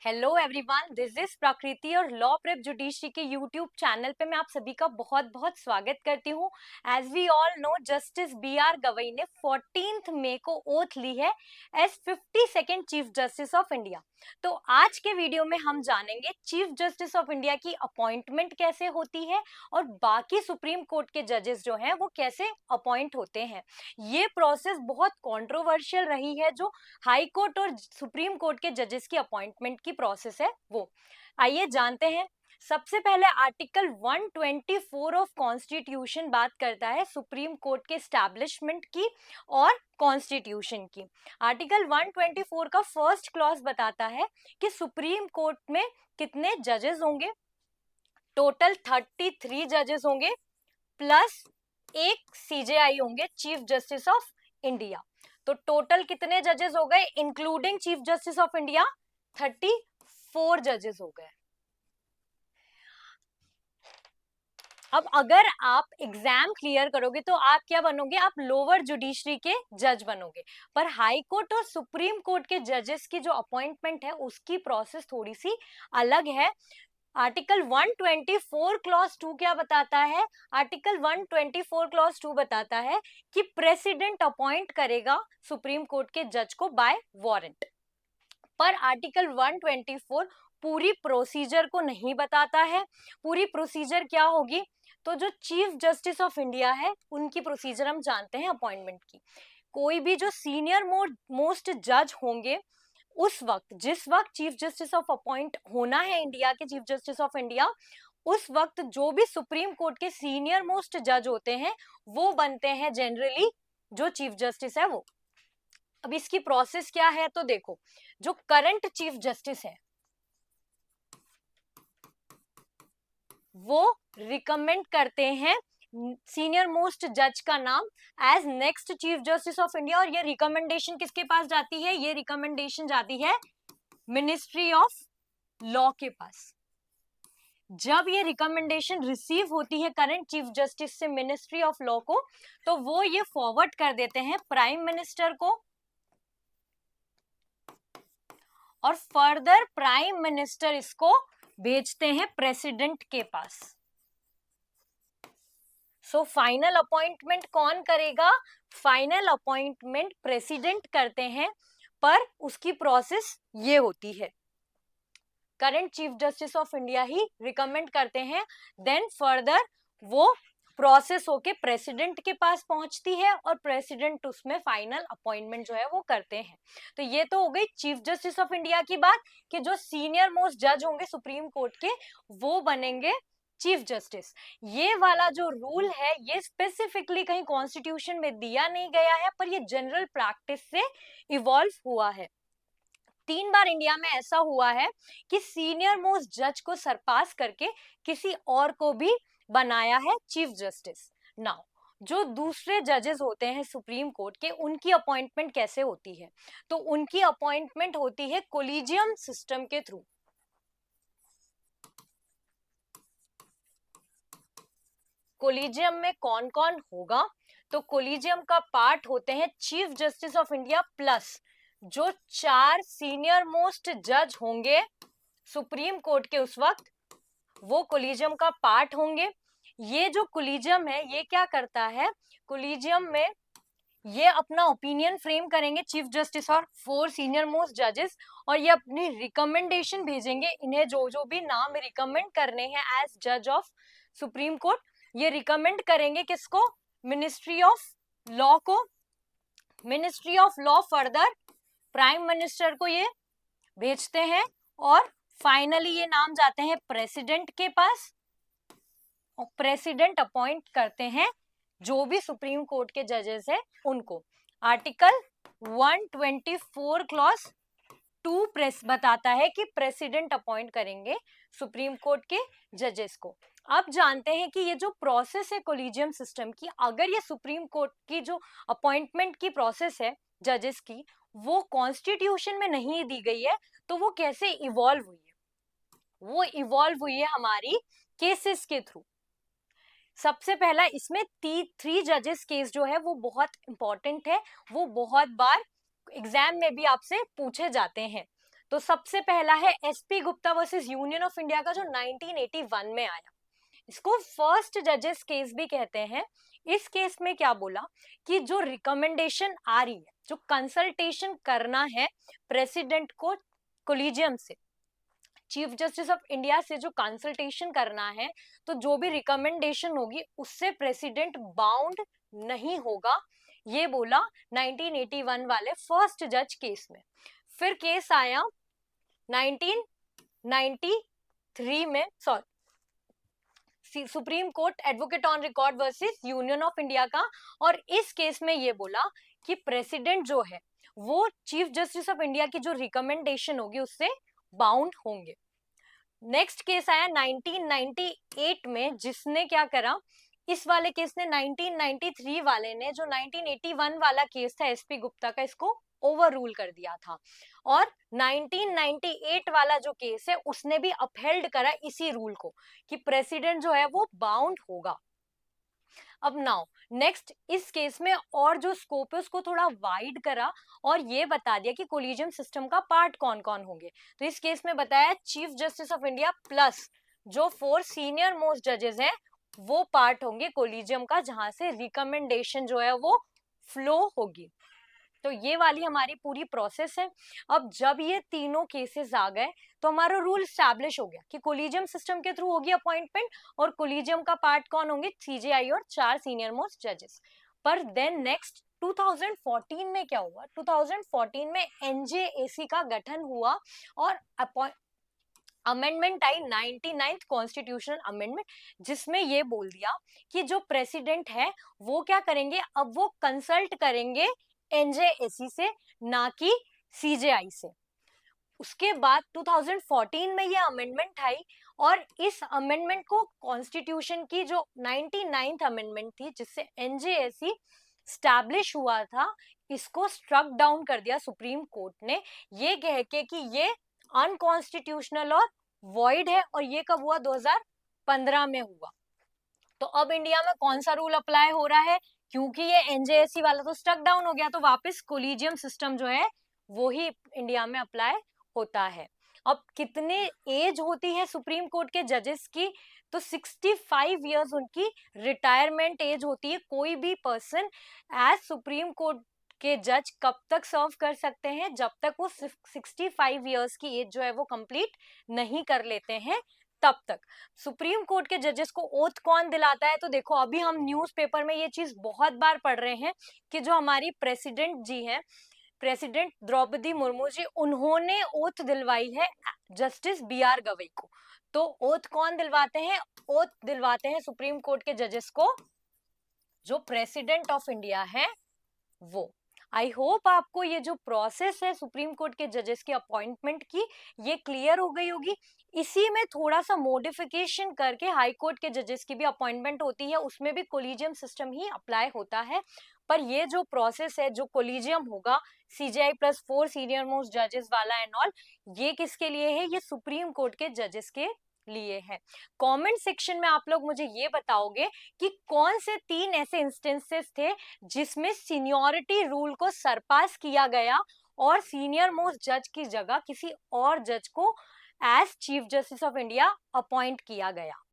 Hello everyone, this is प्रकृति और law prep judiciary के यूट्यूब चैनल पे मैं आप सभी का बहुत बहुत स्वागत करती हूँ। As we all know, justice B R. Gavai ने 14 मई को ओथ ली है as 52nd chief justice of India. तो आज के वीडियो में हम जानेंगे चीफ जस्टिस ऑफ इंडिया की अपॉइंटमेंट कैसे होती है और बाकी सुप्रीम कोर्ट के जजेस जो हैं वो कैसे अपॉइंट होते हैं। ये प्रोसेस बहुत कंट्रोवर्शियल रही है, जो हाई कोर्ट और सुप्रीम कोर्ट के जजेस की अपॉइंटमेंट की प्रोसेस है वो। आइए जानते हैं। सबसे पहले आर्टिकल 124 ऑफ कॉन्स्टिट्यूशन बात करता है सुप्रीम कोर्ट के एस्टैब्लिशमेंट की और कॉन्स्टिट्यूशन की। आर्टिकल 124 का फर्स्ट क्लॉज बताता है कि सुप्रीम कोर्ट में कितने जजेस होंगे। टोटल 33 जजेस होंगे प्लस एक सीजेआई होंगे, चीफ जस्टिस ऑफ इंडिया। तो टोटल कितने जजेस हो गए including chief justice of India? 34 जजेस हो गए। अब अगर आप एग्जाम क्लियर करोगे तो आप क्या बनोगे? आप लोअर जुडिशरी के जज बनोगे। पर हाई कोर्ट और सुप्रीम कोर्ट के जजेस की जो अपॉइंटमेंट है उसकी प्रोसेस थोड़ी सी अलग है। आर्टिकल 124 क्लॉज 2 क्या बताता है? आर्टिकल 124 क्लॉज 2 बताता है कि प्रेसिडेंट अपॉइंट करेगा सुप्रीम कोर्ट के जज को बाय वारंट। पर आर्टिकल 124 पूरी प्रोसीजर को नहीं बताता है। पूरी प्रोसीजर क्या होगी? तो जो चीफ जस्टिस ऑफ इंडिया है उनकी प्रोसीजर हम जानते हैं अपॉइंटमेंट की। कोई भी जो सीनियर मोस्ट जज होंगे, उस वक्त जिस वक्त चीफ जस्टिस ऑफ अपॉइंट होना है इंडिया के चीफ जस्टिस ऑफ इंडिया, उस वक्त जो भी सुप्रीम कोर्ट के सीनियर मोस्ट जज होते हैं वो बनते हैं जनरली जो चीफ जस्टिस है वो। अब इसकी प्रोसेस क्या है तो देखो, जो करंट चीफ जस्टिस है वो रिकमेंड करते हैं सीनियर मोस्ट जज का नाम as next chief justice of India. और ये रिकमेंडेशन किसके पास जाती है? ये रिकमेंडेशन जाती है मिनिस्ट्री ऑफ लॉ के पास। जब ये रिकमेंडेशन रिसीव होती है करंट चीफ जस्टिस से मिनिस्ट्री ऑफ लॉ को, तो वो ये फॉरवर्ड कर देते हैं प्राइम मिनिस्टर को और फर्दर प्राइम मिनिस्टर इसको भेजते हैं प्रेसिडेंट के पास। सो फाइनल अपॉइंटमेंट कौन करेगा? फाइनल अपॉइंटमेंट प्रेसिडेंट करते हैं, पर उसकी प्रोसेस ये होती है, current chief justice of India he recommend करते हैं, देन फर्दर वो प्रोसेस होके प्रेसिडेंट के पास पहुंचती है और प्रेसिडेंट उसमें फाइनल अपॉइंटमेंट जो है वो करते हैं। तो ये तो हो गई चीफ जस्टिस ऑफ इंडिया की बात कि जो सीनियर मोस्ट जज होंगे सुप्रीम कोर्ट के वो बनेंगे चीफ जस्टिस। ये वाला जो रूल है ये स्पेसिफिकली कहीं कॉन्स्टिट्यूशन में दिया नहीं गया है, पर ये जनरल प्रैक्टिस से इवॉल्व हुआ है। 3 बार इंडिया में ऐसा हुआ है कि सीनियर मोस्ट जज को सरपास करके किसी और को भी बनाया है चीफ जस्टिस। नाउ जो दूसरे जजेस होते हैं सुप्रीम कोर्ट के, उनकी अपॉइंटमेंट कैसे होती है? तो उनकी अपॉइंटमेंट होती है कोलिजियम सिस्टम के थ्रू। कोलिजियम में कौन कौन होगा? तो कोलिजियम का पार्ट होते हैं chief justice of India plus जो 4 सीनियर मोस्ट जज होंगे सुप्रीम कोर्ट के उस वक्त, वो कोलिजियम का पार्ट होंगे। ये जो कोलिजियम है ये क्या करता है? कोलिजियम में ये अपना ओपिनियन फ्रेम करेंगे चीफ जस्टिस और 4 सीनियर मोस्ट जजेस, और ये अपनी रिकमेंडेशन भेजेंगे। इन्हें जो जो भी नाम रिकमेंड करने हैं एज जज ऑफ सुप्रीम कोर्ट, ये रिकमेंड करेंगे किसको? मिनिस्ट्री ऑफ लॉ को। Ministry of law further prime minister को ये भेजते हैं और फाइनली ये नाम जाते हैं प्रेसिडेंट के पास और प्रेसिडेंट अपॉइंट करते हैं जो भी सुप्रीम कोर्ट के जजेस है उनको। आर्टिकल 124 क्लॉज 2 प्रेस बताता है कि प्रेसिडेंट अपॉइंट करेंगे सुप्रीम कोर्ट के जजेस को। अब जानते हैं कि ये जो प्रोसेस है कोलिजियम सिस्टम की, अगर ये सुप्रीम कोर्ट की जो अपॉइंटमेंट की प्रोसेस है जजेस की वो कॉन्स्टिट्यूशन में नहीं दी गई है, तो वो कैसे इवॉल्व हुई है? वो इवॉल्व हुई है हमारी केसेस के थ्रू। सबसे पहला इसमें 3 जजेस केस जो है वो बहुत इंपॉर्टेंट है, वो बहुत बार एग्जाम में भी आपसे पूछे जाते हैं। तो सबसे पहला है SP Gupta versus union of India का, जो 1981 में आया। इसको फर्स्ट जजेस केस भी कहते हैं। इस केस में क्या बोला कि जो रिकमेंडेशन आ रही है, जो कंसल्टेशन करना है प्रेसिडेंट को कोलिजियम से, चीफ जस्टिस ऑफ इंडिया से जो कंसल्टेशन करना है, तो जो भी रिकमेंडेशन होगी उससे प्रेसिडेंट बाउंड नहीं होगा, ये बोला 1981 वाले फर्स्ट जज केस में। फिर केस आया 1993 में, supreme court advocate on record versus union of India का, और इस केस में ये बोला कि प्रेसिडेंट जो है वो चीफ जस्टिस ऑफ इंडिया की जो रिकमेंडेशन होगी उससे बाउंड होंगे। नेक्स्ट केस आया 1998 में, जिसने क्या करा, इस वाले केस ने 1993 वाले ने जो 1981 वाला केस था एसपी गुप्ता का, इसको ओवर रूल कर दिया था, और 1998 वाला जो केस है उसने भी अपहेल्ड करा इसी रूल को कि प्रेसिडेंट जो है वो बाउंड होगा। अब नाउ नेक्स्ट इस केस में और जो स्कोप है उसको थोड़ा वाइड करा और ये बता दिया कि कोलिजियम सिस्टम का पार्ट कौन कौन होंगे। तो इस केस में बताया chief justice of India plus जो 4 सीनियर मोस्ट जजेस हैं वो पार्ट होंगे कोलिजियम का, जहां से रिकमेंडेशन जो है वो फ्लो होगी। तो ये वाली हमारी पूरी प्रोसेस है। अब जब ये तीनों केसेस आ गए तो हमारा रूल स्टैब्लिश हो गया कि कोलिजियम सिस्टम के थ्रू होगी अपॉइंटमेंट, और कोलिजियम का पार्ट कौन होंगे, सीजेआई और 4 सीनियर मोस्ट जजेस। पर देन नेक्स्ट 2014 में क्या हुआ, 2014 में एनजेएसी का गठन हुआ और अमेंडमेंट आई 99th कॉन्स्टिट्यूशनल अमेंडमेंट, जिसमें ये बोल दिया कि जो प्रेसिडेंट है वो क्या करेंगे, अब वो कंसल्ट करेंगे एनजेएसी से, ना कि सीजेआई से। उसके बाद 2014 में ये अमेंडमेंट आई, और इस अमेंडमेंट को कॉन्स्टिट्यूशन की जो 99th अमेंडमेंट थी जिससे एनजेएसी स्टैब्लिश हुआ था, इसको स्ट्रक डाउन कर दिया सुप्रीम कोर्ट ने, ये कह के कि ये अनकॉन्स्टिट्यूशनल और वॉइड है। और ये कब हुआ, 2015 में हुआ। तो अब इंडिया में कौन सा रूल अप्लाई हो रहा है, क्योंकि ये एनजेएससी वाला तो स्टक डाउन हो गया, तो वापस कोलिजियम सिस्टम जो है वो ही इंडिया में अप्लाई होता है। अब कितने एज होती है सुप्रीम कोर्ट के जजेस की, तो 65 इयर्स उनकी रिटायरमेंट एज होती है। कोई भी पर्सन एज सुप्रीम कोर्ट के जज कब तक सर्व कर सकते हैं, जब तक वो 65 इयर्स की एज जो है वो कंप्लीट नहीं कर लेते हैं, तब तक। सुप्रीम कोर्ट के जजेस को ओथ कौन दिलाता है, तो देखो अभी हम न्यूज़पेपर में ये चीज बहुत बार पढ़ रहे हैं कि जो हमारी प्रेसिडेंट जी हैं, प्रेसिडेंट द्रौपदी मुर्मू जी, उन्होंने ओथ दिलवाई है जस्टिस बीआर गवई को। तो ओथ कौन दिलवाते हैं, ओथ दिलवाते हैं सुप्रीम कोर्ट के जजेस को जो प्रेसिडेंट ऑफ इंडिया है वो। आई होप आपको ये जो प्रोसेस है सुप्रीम कोर्ट के जजेस की अपॉइंटमेंट की, ये क्लियर हो गई होगी। इसी में थोड़ा सा मॉडिफिकेशन करके हाई कोर्ट के जजेस की भी अपॉइंटमेंट होती है, उसमें भी कोलिजियम सिस्टम ही अप्लाई होता है। पर ये जो प्रोसेस है, जो कोलिजियम होगा सीजेआई प्लस 4 सीनियर मोस्ट जजेस वाला एंड ऑल, ये किसके लिए है, ये सुप्रीम कोर्ट के जजेस के लिए है। कमेंट सेक्शन में आप लोग मुझे ये बताओगे कि कौन से 3 ऐसे इंस्टेंसेस थे जिसमें सीनियरिटी रूल को सरपास किया गया और सीनियर मोस्ट जज की जगह किसी और जज को as chief justice of India appoint किया गया।